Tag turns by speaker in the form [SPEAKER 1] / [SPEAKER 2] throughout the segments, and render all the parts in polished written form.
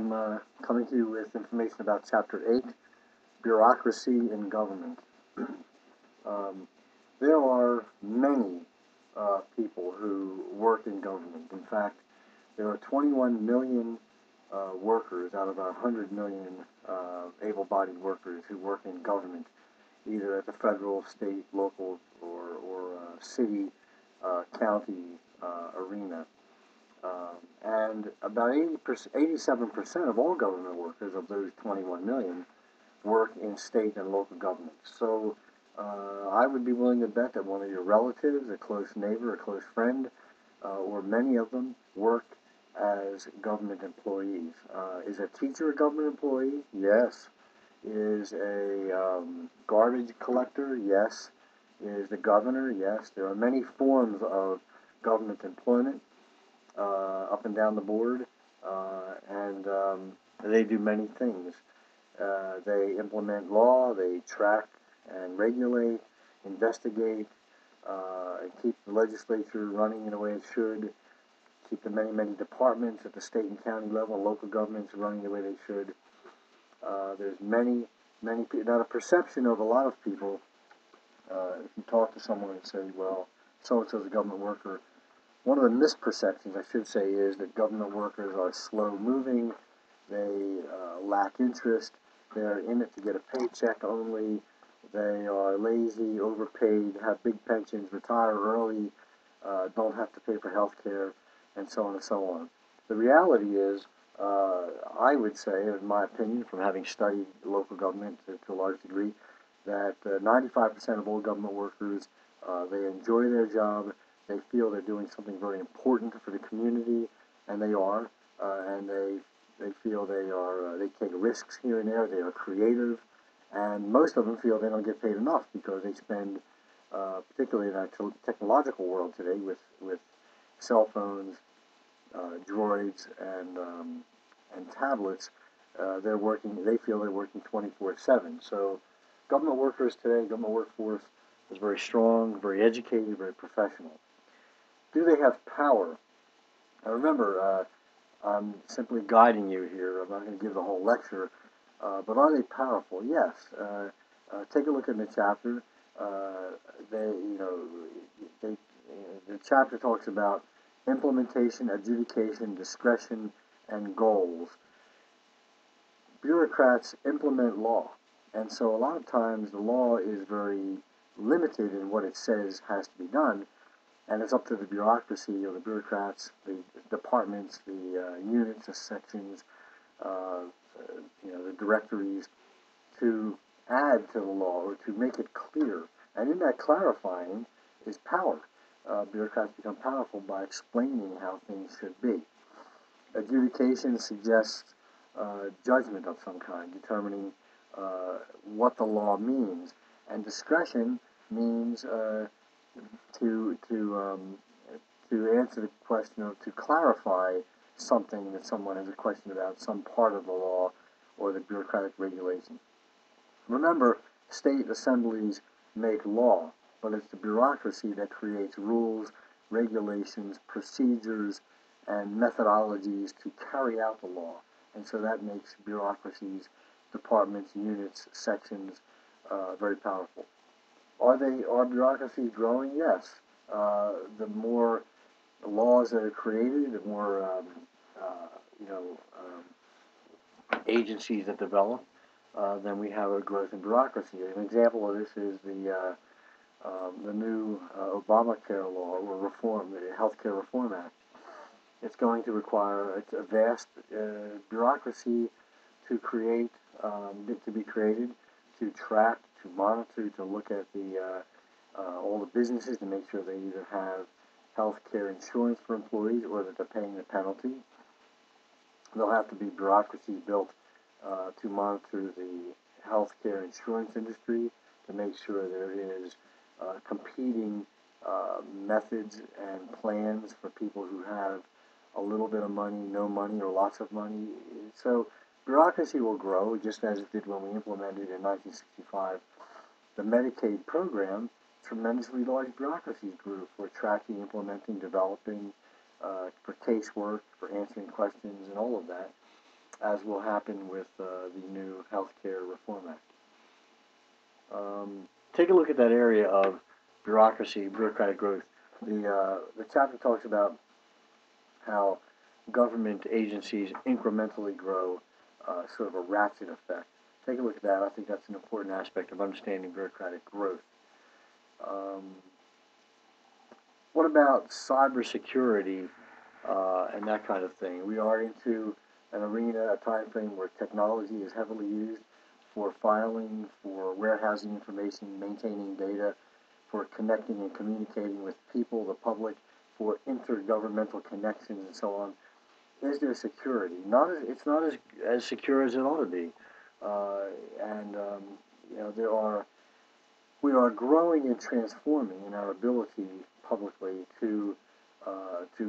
[SPEAKER 1] I'm coming to you with information about Chapter 8, Bureaucracy in Government. There are many people who work in government. In fact, there are 21 million workers out of our 100 million able-bodied workers who work in government, either at the federal, state, local, or city, county arena. And about 87% of all government workers, of those 21 million, work in state and local government. So I would be willing to bet that one of your relatives, a close neighbor, a close friend, or many of them work as government employees. Is a teacher a government employee? Yes. Is a garbage collector? Yes. Is the governor? Yes. There are many forms of government employment up and down the board, and they do many things. They implement law, they track and regulate, investigate, and keep the legislature running in the way it should, keep the many, many departments at the state and county level, local governments running the way they should. There's many, many people. Now, the perception of a lot of people, if you talk to someone and say, well, so-and-so is a government worker, one of the misperceptions, I should say, is that government workers are slow-moving, they lack interest, they're in it to get a paycheck only, they are lazy, overpaid, have big pensions, retire early, don't have to pay for health care, and so on and so on. The reality is, I would say, in my opinion, from having studied local government to a large degree, that 95% of all government workers, they enjoy their job, they feel they're doing something very important for the community, and they are, and they feel they take risks here and there, they are creative, and most of them feel they don't get paid enough because they spend, particularly in our technological world today, with cell phones, droids, and tablets, they feel they're working 24/7. So government workers today, government workforce is very strong, very educated, very professional. Do they have power? Now remember, I'm simply guiding you here. I'm not going to give the whole lecture, but are they powerful? Yes. Take a look at the chapter. The chapter talks about implementation, adjudication, discretion, and goals. Bureaucrats implement law, and so a lot of times the law is very limited in what it says has to be done. And it's up to the bureaucracy or the bureaucrats, the departments, the units, the sections, the directories, to add to the law or to make it clear. And in that clarifying is power. Bureaucrats become powerful by explaining how things should be. Adjudication suggests judgment of some kind, determining what the law means. And discretion means to answer the question of, to clarify something that someone has a question about, some part of the law or the bureaucratic regulation. Remember, state assemblies make law, but it's the bureaucracy that creates rules, regulations, procedures, and methodologies to carry out the law. And so that makes bureaucracies, departments, units, sections very powerful. Are bureaucracies growing? Yes. The more laws that are created, the more agencies that develop, then we have a growth in bureaucracy. An example of this is the new Obamacare law, or reform, the Healthcare Reform Act. It's going to require a vast bureaucracy to create, to be created, to track, to monitor, to look at all the businesses to make sure they either have health care insurance for employees or that they're paying the penalty. There'll have to be bureaucracies built to monitor the health care insurance industry, to make sure there is competing methods and plans for people who have a little bit of money, no money, or lots of money. So bureaucracy will grow, just as it did when we implemented in 1965 the Medicaid program. Tremendously large bureaucracies grew for tracking, implementing, developing, for casework, for answering questions, and all of that. as will happen with the new Healthcare Reform Act. Take a look at that area of bureaucracy, bureaucratic growth. The chapter talks about how government agencies incrementally grow, sort of a ratchet effect. Take a look at that. I think that's an important aspect of understanding bureaucratic growth. What about cybersecurity and that kind of thing? We are into an arena, a time frame where technology is heavily used for filing, for warehousing information, maintaining data, for connecting and communicating with people, the public, for intergovernmental connections and so on. Is there security? It's not as secure as it ought to be, and we are growing and transforming in our ability publicly to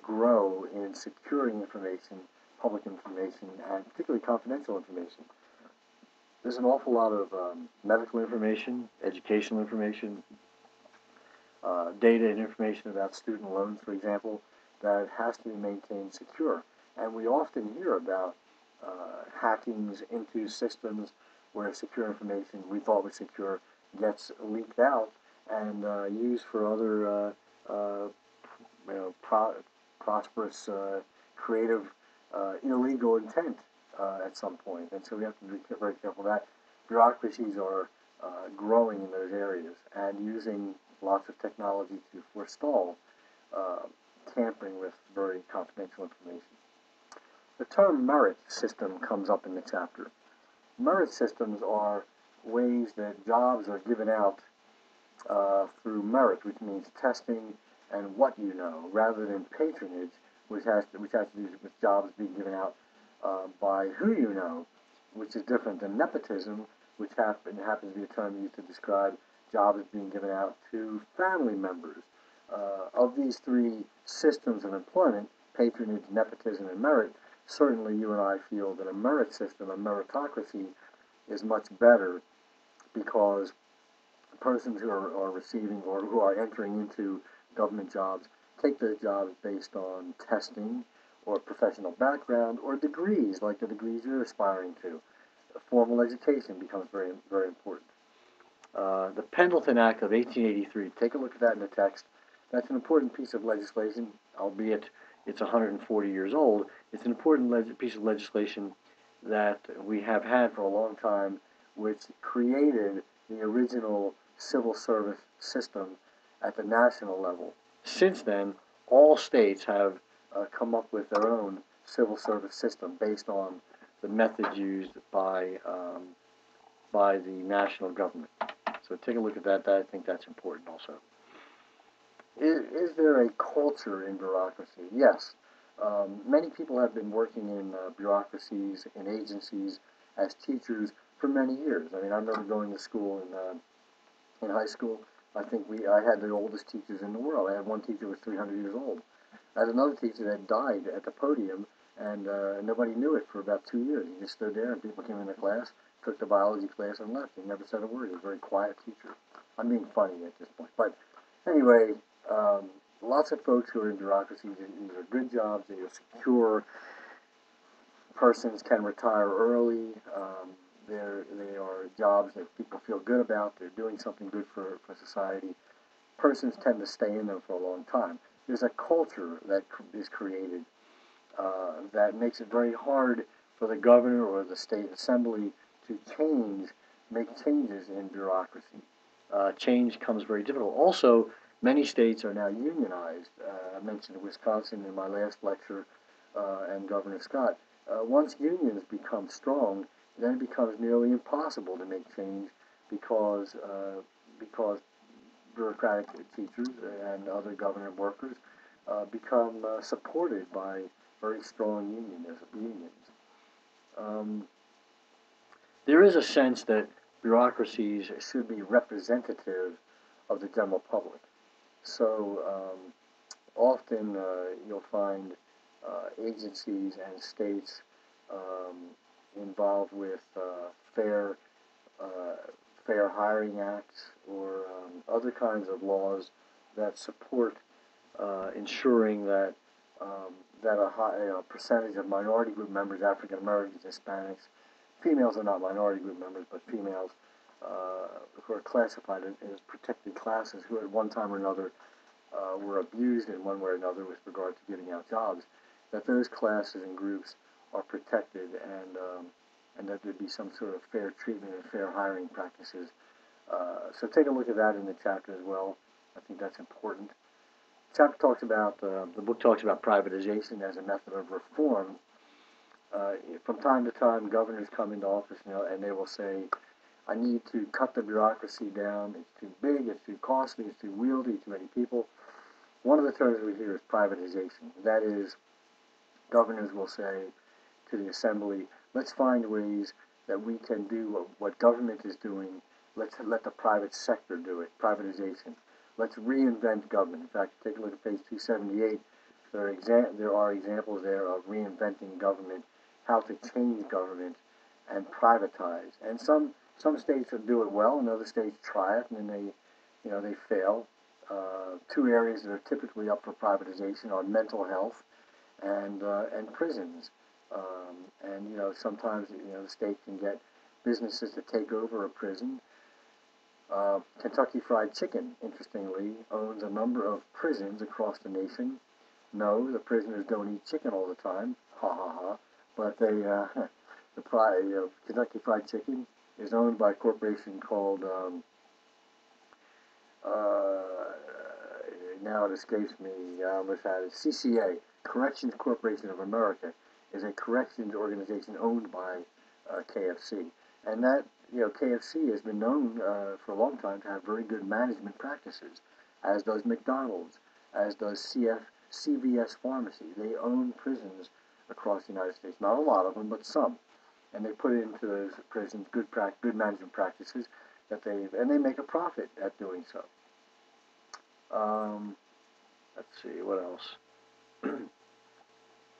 [SPEAKER 1] grow in securing information, public information, and particularly confidential information. There's an awful lot of medical information, educational information, data and information about student loans, for example, that has to be maintained secure. And we often hear about hackings into systems where secure information we thought was secure gets leaked out and used for other prosperous, creative, illegal intent at some point. And so we have to be very careful of that. Bureaucracies are growing in those areas and using lots of technology to forestall tampering with very confidential information. The term merit system comes up in the chapter. Merit systems are ways that jobs are given out through merit, which means testing and what you know, rather than patronage, which has to do with jobs being given out by who you know, which is different than nepotism, which happens to be a term used to describe jobs being given out to family members. Of these three systems of employment, patronage, nepotism, and merit, certainly you and I feel that a merit system, a meritocracy, is much better because persons who are receiving or who are entering into government jobs take those jobs based on testing or professional background or degrees, like the degrees you're aspiring to. Formal education becomes very, very important. The Pendleton Act of 1883, take a look at that in the text. That's an important piece of legislation, albeit it's 140 years old. It's an important piece of legislation that we have had for a long time, which created the original civil service system at the national level. Since then, all states have come up with their own civil service system based on the methods used by the national government. So take a look at that. I think that's important also. Is there a culture in bureaucracy? Yes. Many people have been working in bureaucracies and agencies as teachers for many years. I mean, I remember going to school in high school. I had the oldest teachers in the world. I had one teacher who was 300 years old. I had another teacher that died at the podium, and nobody knew it for about 2 years. He just stood there, and people came into class, took the biology class, and left. He never said a word. He was a very quiet teacher. I'm being funny at this point. But anyway, lots of folks who are in bureaucracies, these are good jobs, they are secure. Persons can retire early. They are jobs that people feel good about. They're doing something good for society. Persons tend to stay in them for a long time. There's a culture that is created that makes it very hard for the governor or the state assembly to make changes in bureaucracy. Change comes very difficult. Also, many states are now unionized. I mentioned Wisconsin in my last lecture and Governor Scott. Once unions become strong, then it becomes nearly impossible to make change because bureaucratic teachers and other government workers become supported by very strong unions. There is a sense that bureaucracies should be representative of the general public. So often you'll find agencies and states involved with fair hiring acts or other kinds of laws that support ensuring that that a high percentage of minority group members, African Americans, Hispanics, females are not minority group members, but females who are classified as protected classes, who at one time or another were abused in one way or another with regard to giving out jobs, that those classes and groups are protected, and that there'd be some sort of fair treatment and fair hiring practices. So take a look at that in the chapter as well. I think that's important. Chapter talks about the book talks about privatization as a method of reform. From time to time, governors come into office, and they will say, "I need to cut the bureaucracy down. It's too big. It's too costly. It's too wieldy. Too many people." One of the terms we hear is privatization. That is, governors will say to the assembly, "Let's find ways that we can do what government is doing. Let's let the private sector do it." Privatization. Let's reinvent government. In fact, take a look at page 278. There are examples there of reinventing government, how to change government and privatize. And some states do it well, and other states try it, and then they fail. Two areas that are typically up for privatization are mental health and prisons. And sometimes the state can get businesses to take over a prison. Kentucky Fried Chicken, interestingly, owns a number of prisons across the nation. No, the prisoners don't eat chicken all the time, ha ha ha. But Kentucky Fried Chicken is owned by a corporation called now it escapes me. What's that? CCA, Corrections Corporation of America, is a corrections organization owned by KFC, and that KFC has been known for a long time to have very good management practices, as does McDonald's, as does CVS Pharmacy. They own prisons across the United States, not a lot of them, but some, and they put into those prisons good management practices and they make a profit at doing so. Let's see, what else?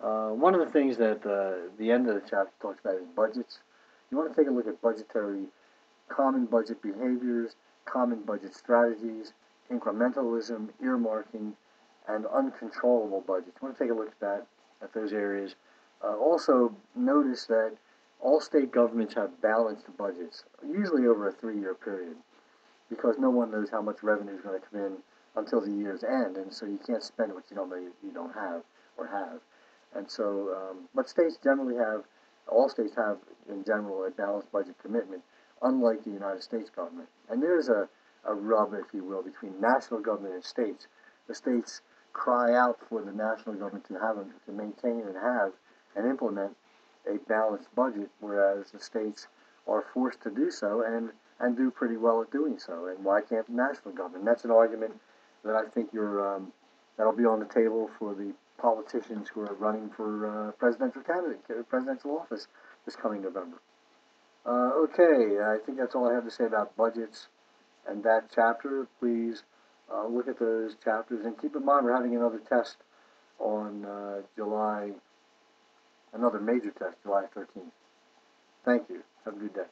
[SPEAKER 1] One of the things that the end of the chapter talks about is budgets. You want to take a look at common budget behaviors, common budget strategies, incrementalism, earmarking, and uncontrollable budgets. You want to take a look at those areas. Also, notice that all state governments have balanced budgets, usually over a 3-year period, because no one knows how much revenue is going to come in until the year's end, and so you can't spend what you don't know you don't have or have. And so, but all states have, in general, a balanced budget commitment, unlike the United States government. And there's a rub, if you will, between national government and states. The states cry out for the national government to maintain and have and implement a balanced budget, whereas the states are forced to do so and do pretty well at doing so. And why can't the national government? And that's an argument that I think that'll be on the table for the politicians who are running for presidential office this coming November. Okay, I think that's all I have to say about budgets and that chapter. Please look at those chapters, and keep in mind we're having another test on another major test, July 13th. Thank you. Have a good day.